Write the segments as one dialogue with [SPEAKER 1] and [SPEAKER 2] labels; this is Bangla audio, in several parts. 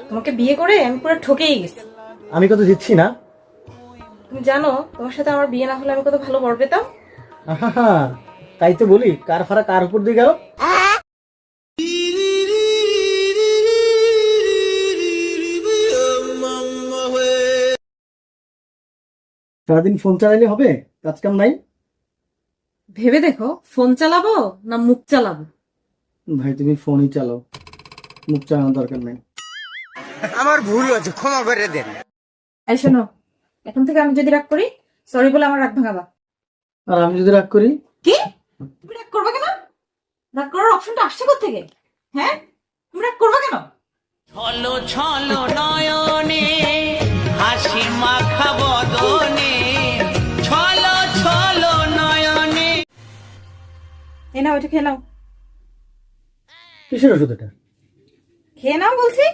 [SPEAKER 1] তোমাকে বিয়ে করে আমি পুরো ঠকেই গেছি।
[SPEAKER 2] আমি কত জিতছি না।
[SPEAKER 1] তুমি জানো তোমার সাথে আমার বিয়ে না হলে আমি কত ভালো বর পেতাম।
[SPEAKER 2] আহা, তাই তো বলি কার ফারা কার উপর দিয়ে গেল। সারাদিন ফোন চালাইলে হবে? কাজ কাম নাই?
[SPEAKER 1] ভেবে দেখো, ফোন চালাবো না মুখ চালাবো।
[SPEAKER 2] ভাই তুমি ফোনই চালাও, মুখ চালানোর দরকার নাই।
[SPEAKER 3] আমার ভুল হয়েছে, ক্ষমা করে দেন।
[SPEAKER 1] এই শোনো, এখন থেকে আমি যদি রাগ করি সরি বলে আমার রাগ ভাঙাবা।
[SPEAKER 2] আর আমি যদি রাগ করি?
[SPEAKER 1] কি? তুমি রাগ করবা কেন? রাগ করার অপশনটা আসছে কোথা থেকে? হ্যাঁ, তুমি রাগ করবা কেন?
[SPEAKER 4] ছলো ছলো নয়নে হাসি মাখা বদনে ছলো ছলো নয়নে।
[SPEAKER 1] এই নাও, এটা খেয়ে নাও।
[SPEAKER 2] কিসের ওষুধ এটা?
[SPEAKER 1] খেয়ে নাও বলছি।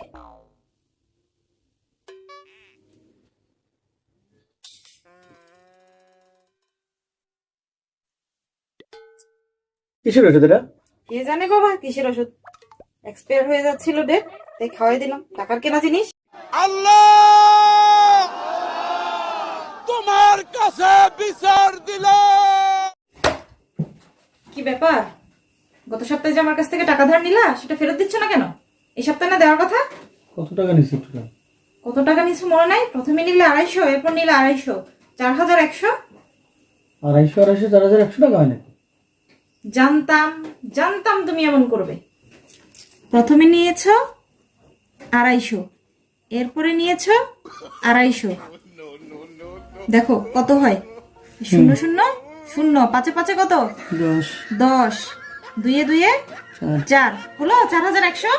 [SPEAKER 2] কিসের ওষুধ এটা?
[SPEAKER 1] কে জানে বাবা কিসের ওষুধ, এক্সপায়ার হয়ে যাচ্ছিল ডেট, তাই খাওয়াই দিলাম। টাকার কেনা জিনিস।
[SPEAKER 3] আল্লাহ তোমার কাছে বিচার দিলাম।
[SPEAKER 1] কি ব্যাপার, গত সপ্তাহে যে আমার কাছ থেকে টাকা ধার নিলা সেটা ফেরত দিচ্ছ না কেন? এই সপ্তাহে না দেওয়ার কথা।
[SPEAKER 2] কত টাকা নিচ্ছি একটু?
[SPEAKER 1] কত টাকা নিচ্ছ মনে নাই? প্রথমে নিলে 250, এরপর নিলে 250, 4100।
[SPEAKER 2] 250 4100 টাকা হয় নাকি?
[SPEAKER 1] জানতাম জানতাম তুমি এমন করবে। প্রথমে নিয়েছো 250, এরপরে নিয়েছো 250। দেখো কত হয়। 0 0 0, 5 5 কত?
[SPEAKER 2] 10
[SPEAKER 1] 10, 2 2 4 হলো 4100।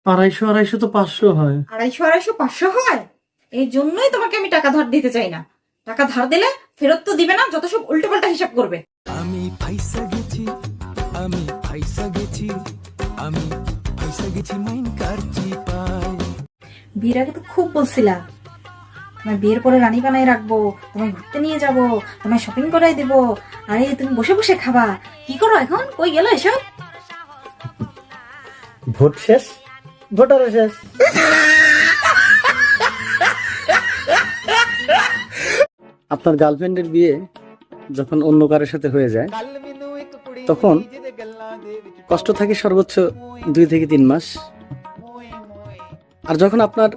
[SPEAKER 2] 250 তো 500 হয়।
[SPEAKER 1] 250 500 হয়। এই জন্যই তোমাকে আমি টাকা ধার দিতে চাই না। টাকা ধার দিলে ফেরত তো দিবে না, যত সব উল্টো পাল্টা হিসাব করবে।
[SPEAKER 5] আমি ফাইসা গেছি, আমি ফাইসা গেছি, আমি ফাইসা গেছি মাইন কারচি পাই।
[SPEAKER 1] বিয়ের আগে তো খুব বলছিলা তোমার বিয়ের পরে রানী বানাই রাখবো, তোমায় ঘুরতে নিয়ে যাব, তোমায় শপিং করাই দেবো, আরে তুমি বসে বসে খাবা। কি করো এখন? কই গেল এসব?
[SPEAKER 2] ভোট শেষ, ভোটারও শেষ। আপনার গার্লফ্রেন্ডের বিয়ে যখন অন্য কারোর সাথে হয়ে যায় তখন কষ্ট থাকে সর্বোচ্চ 2 থেকে 3 মাস। আর যখন আপনার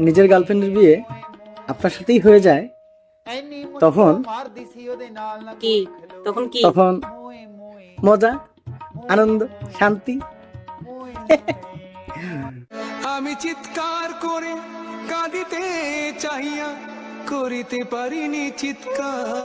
[SPEAKER 2] নিজের গার্লফ্রেন্ডের বিয়ে আপনার সাথেই হয়ে যায় তখন
[SPEAKER 1] কি তখন কি?
[SPEAKER 2] তখন মজা, আনন্দ, শান্তি।
[SPEAKER 5] আমি চিৎকার করে কাঁদিতে চাহিয়া করিতে পারিনি চিৎকার।